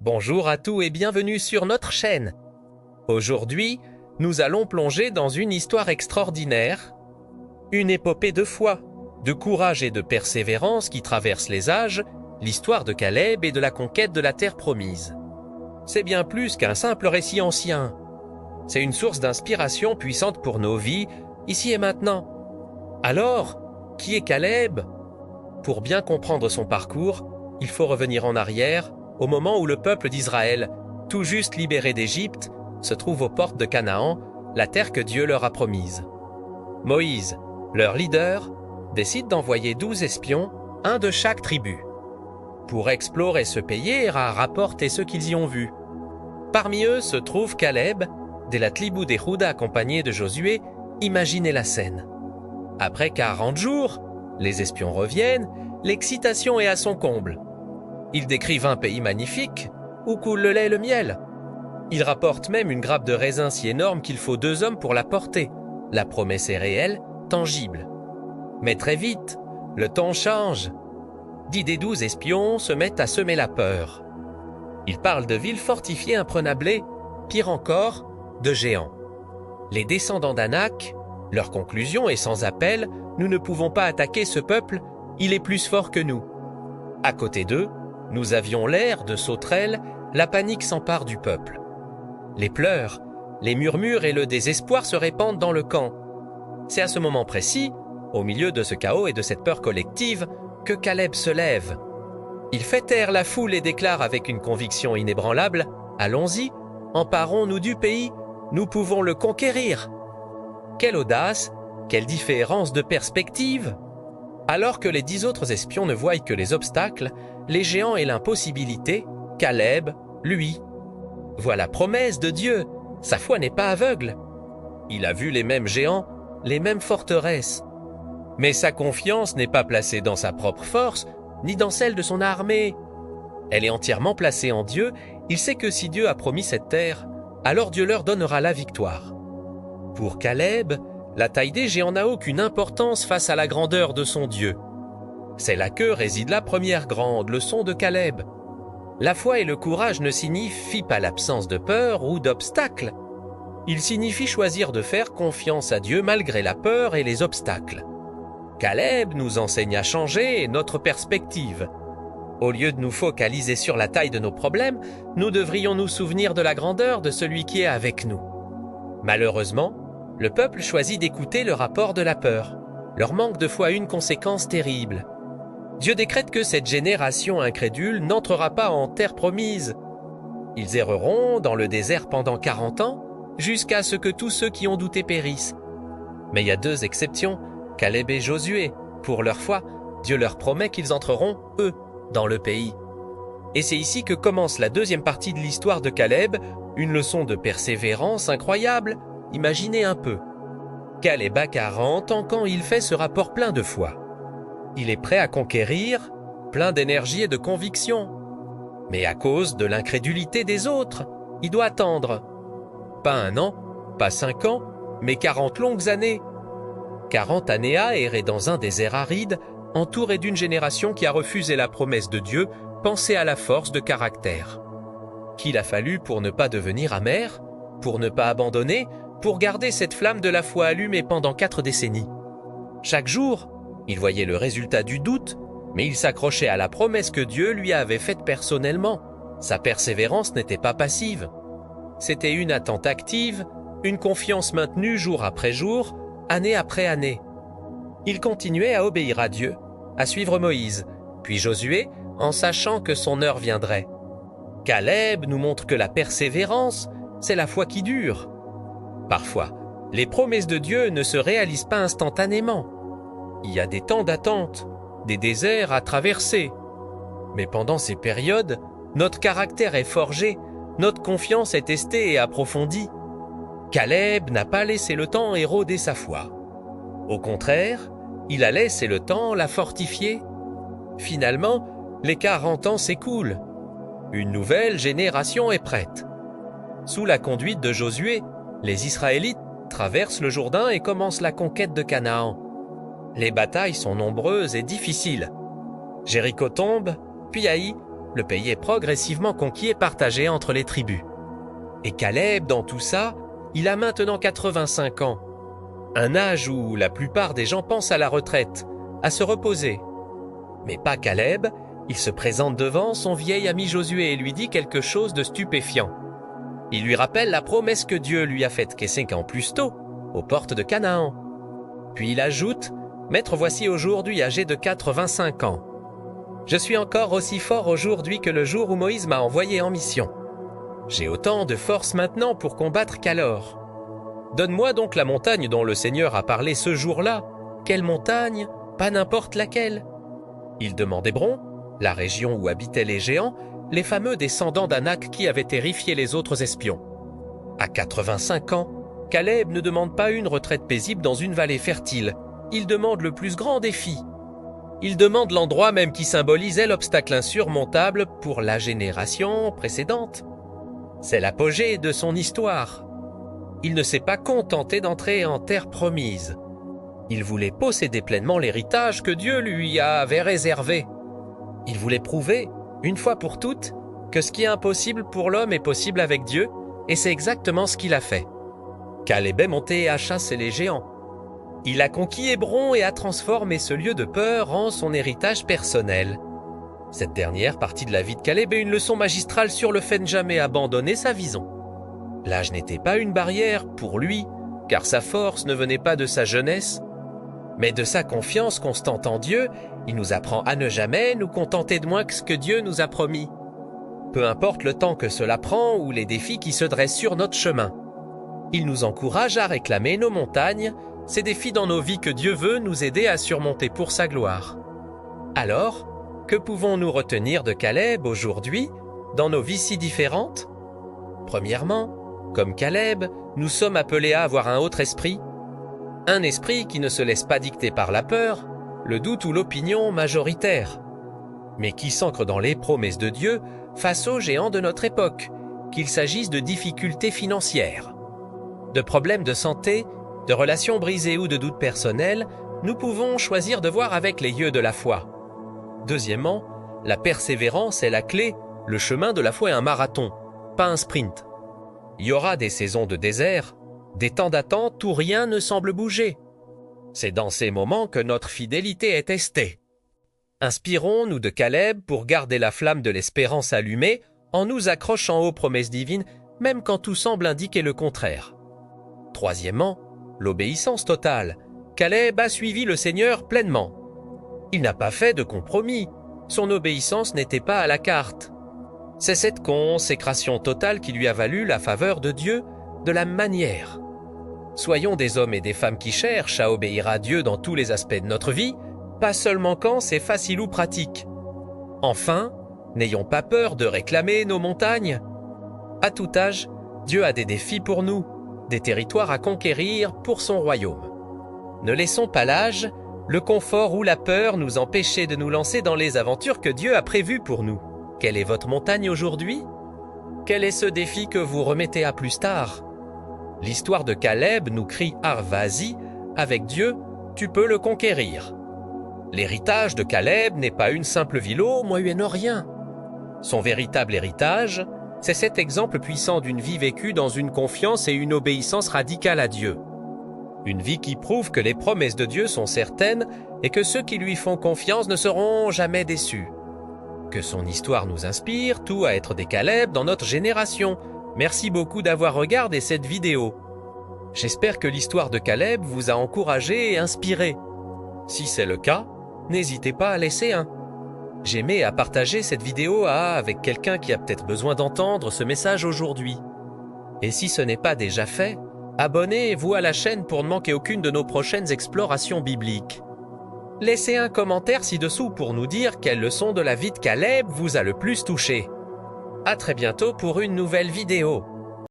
Bonjour à tous et bienvenue sur notre chaîne. Aujourd'hui, nous allons plonger dans une histoire extraordinaire, une épopée de foi, de courage et de persévérance qui traverse les âges, l'histoire de Caleb et de la conquête de la terre promise. C'est bien plus qu'un simple récit ancien. C'est une source d'inspiration puissante pour nos vies, ici et maintenant. Alors, qui est Caleb ? Pour bien comprendre son parcours, il faut revenir en arrière, au moment où le peuple d'Israël, tout juste libéré d'Égypte, se trouve aux portes de Canaan, la terre que Dieu leur a promise. Moïse, leur leader, décide d'envoyer 12 espions, un de chaque tribu, pour explorer ce pays et rapporter ce qu'ils y ont vu. Parmi eux se trouve Caleb, de la tribu des Juda accompagné de Josué. Imaginez la scène. Après 40 jours, les espions reviennent, l'excitation est à son comble. Ils décrivent un pays magnifique, où coule le lait et le miel. Ils rapportent même une grappe de raisin si énorme qu'il faut 2 hommes pour la porter. La promesse est réelle, tangible. Mais très vite, le ton change. 10 des 12 espions se mettent à semer la peur. Ils parlent de villes fortifiées imprenables, pire encore, de géants. Les descendants d'Anak, leur conclusion est sans appel, nous ne pouvons pas attaquer ce peuple, il est plus fort que nous. À côté d'eux, nous avions l'air de sauterelles, la panique s'empare du peuple. Les pleurs, les murmures et le désespoir se répandent dans le camp. C'est à ce moment précis, au milieu de ce chaos et de cette peur collective, que Caleb se lève. Il fait taire la foule et déclare avec une conviction inébranlable « Allons-y, emparons-nous du pays, nous pouvons le conquérir !» Quelle audace, quelle différence de perspective! Alors que les 10 autres espions ne voient que les obstacles, les géants et l'impossibilité, Caleb, lui, voit la promesse de Dieu, sa foi n'est pas aveugle. Il a vu les mêmes géants, les mêmes forteresses. Mais sa confiance n'est pas placée dans sa propre force, ni dans celle de son armée. Elle est entièrement placée en Dieu. Il sait que si Dieu a promis cette terre, alors Dieu leur donnera la victoire. Pour Caleb, la taille des géants n'a aucune importance face à la grandeur de son Dieu. C'est là que réside la première grande leçon de Caleb. La foi et le courage ne signifient pas l'absence de peur ou d'obstacles. Ils signifient choisir de faire confiance à Dieu malgré la peur et les obstacles. Caleb nous enseigne à changer notre perspective. Au lieu de nous focaliser sur la taille de nos problèmes, nous devrions nous souvenir de la grandeur de celui qui est avec nous. Malheureusement, le peuple choisit d'écouter le rapport de la peur. Leur manque de foi a une conséquence terrible. Dieu décrète que cette génération incrédule n'entrera pas en terre promise. Ils erreront dans le désert pendant 40 ans, jusqu'à ce que tous ceux qui ont douté périssent. Mais il y a 2 exceptions, Caleb et Josué. Pour leur foi, Dieu leur promet qu'ils entreront, eux, dans le pays. Et c'est ici que commence la 2e partie de l'histoire de Caleb, une leçon de persévérance incroyable. Imaginez un peu. Caleb a 40 ans quand il fait ce rapport plein de foi. Il est prêt à conquérir, plein d'énergie et de conviction. Mais à cause de l'incrédulité des autres, il doit attendre. Pas 1 an, pas 5 ans, mais 40 longues années. 40 années à errer dans un désert aride, entouré d'une génération qui a refusé la promesse de Dieu, pensez à la force de caractère. Qu'il a fallu pour ne pas devenir amer, pour ne pas abandonner, pour garder cette flamme de la foi allumée pendant 4 décennies. Chaque jour, il voyait le résultat du doute, mais il s'accrochait à la promesse que Dieu lui avait faite personnellement. Sa persévérance n'était pas passive. C'était une attente active, une confiance maintenue jour après jour, année après année. Il continuait à obéir à Dieu, à suivre Moïse, puis Josué, en sachant que son heure viendrait. Caleb nous montre que la persévérance, c'est la foi qui dure. Parfois, les promesses de Dieu ne se réalisent pas instantanément. Il y a des temps d'attente, des déserts à traverser. Mais pendant ces périodes, notre caractère est forgé, notre confiance est testée et approfondie. Caleb n'a pas laissé le temps éroder sa foi. Au contraire, il a laissé le temps la fortifier. Finalement, les 40 ans s'écoulent. Une nouvelle génération est prête. Sous la conduite de Josué, les Israélites traversent le Jourdain et commencent la conquête de Canaan. Les batailles sont nombreuses et difficiles. Jéricho tombe, puis Haï, le pays est progressivement conquis et partagé entre les tribus. Et Caleb, dans tout ça, il a maintenant 85 ans. Un âge où la plupart des gens pensent à la retraite, à se reposer. Mais pas Caleb, il se présente devant son vieil ami Josué et lui dit quelque chose de stupéfiant. Il lui rappelle la promesse que Dieu lui a faite 5 ans plus tôt, aux portes de Canaan. Puis il ajoute « Maître, voici aujourd'hui âgé de 85 ans. Je suis encore aussi fort aujourd'hui que le jour où Moïse m'a envoyé en mission. J'ai autant de force maintenant pour combattre qu'alors. Donne-moi donc la montagne dont le Seigneur a parlé ce jour-là. Quelle montagne? Pas n'importe laquelle. » Il demande Hébron, la région où habitaient les géants, les fameux descendants d'Anak qui avaient terrifié les autres espions. À 85 ans, Caleb ne demande pas une retraite paisible dans une vallée fertile. Il demande le plus grand défi. Il demande l'endroit même qui symbolisait l'obstacle insurmontable pour la génération précédente. C'est l'apogée de son histoire. Il ne s'est pas contenté d'entrer en terre promise. Il voulait posséder pleinement l'héritage que Dieu lui avait réservé. Il voulait prouver, une fois pour toutes, que ce qui est impossible pour l'homme est possible avec Dieu, et c'est exactement ce qu'il a fait. Caleb est monté à chasser les géants. Il a conquis Hébron et a transformé ce lieu de peur en son héritage personnel. Cette dernière partie de la vie de Caleb est une leçon magistrale sur le fait de ne jamais abandonner sa vision. L'âge n'était pas une barrière pour lui, car sa force ne venait pas de sa jeunesse, mais de sa confiance constante en Dieu. Il nous apprend à ne jamais nous contenter de moins que ce que Dieu nous a promis. Peu importe le temps que cela prend ou les défis qui se dressent sur notre chemin. Il nous encourage à réclamer nos montagnes, ces défis dans nos vies que Dieu veut nous aider à surmonter pour sa gloire. Alors, que pouvons-nous retenir de Caleb aujourd'hui, dans nos vies si différentes? Premièrement, comme Caleb, nous sommes appelés à avoir un autre esprit. Un esprit qui ne se laisse pas dicter par la peur, le doute ou l'opinion majoritaire, mais qui s'ancre dans les promesses de Dieu face aux géants de notre époque, qu'il s'agisse de difficultés financières, de problèmes de santé, de relations brisées ou de doutes personnels. Nous pouvons choisir de voir avec les yeux de la foi. Deuxièmement, la persévérance est la clé. Le chemin de la foi est un marathon, pas un sprint. Il y aura des saisons de désert, des temps d'attente où rien ne semble bouger. C'est dans ces moments que notre fidélité est testée. Inspirons-nous de Caleb pour garder la flamme de l'espérance allumée en nous accrochant aux promesses divines, même quand tout semble indiquer le contraire. Troisièmement, l'obéissance totale. Caleb a suivi le Seigneur pleinement. Il n'a pas fait de compromis. Son obéissance n'était pas à la carte. C'est cette consécration totale qui lui a valu la faveur de Dieu de la manière. Soyons des hommes et des femmes qui cherchent à obéir à Dieu dans tous les aspects de notre vie, pas seulement quand c'est facile ou pratique. Enfin, n'ayons pas peur de réclamer nos montagnes. À tout âge, Dieu a des défis pour nous, des territoires à conquérir pour son royaume. Ne laissons pas l'âge, le confort ou la peur nous empêcher de nous lancer dans les aventures que Dieu a prévues pour nous. Quelle est votre montagne aujourd'hui? Quel est ce défi que vous remettez à plus tard? L'histoire de Caleb nous crie « Ah, vas-y, avec Dieu, tu peux le conquérir ». L'héritage de Caleb n'est pas une simple ville au Moyen-Orient. Son véritable héritage, c'est cet exemple puissant d'une vie vécue dans une confiance et une obéissance radicale à Dieu. Une vie qui prouve que les promesses de Dieu sont certaines et que ceux qui lui font confiance ne seront jamais déçus. Que son histoire nous inspire, tout à être des Caleb dans notre génération. Merci beaucoup d'avoir regardé cette vidéo. J'espère que l'histoire de Caleb vous a encouragé et inspiré. Si c'est le cas, n'hésitez pas à laisser un j'aime et à partager cette vidéo avec quelqu'un qui a peut-être besoin d'entendre ce message aujourd'hui. Et si ce n'est pas déjà fait, abonnez-vous à la chaîne pour ne manquer aucune de nos prochaines explorations bibliques. Laissez un commentaire ci-dessous pour nous dire quelle leçon de la vie de Caleb vous a le plus touché. À très bientôt pour une nouvelle vidéo.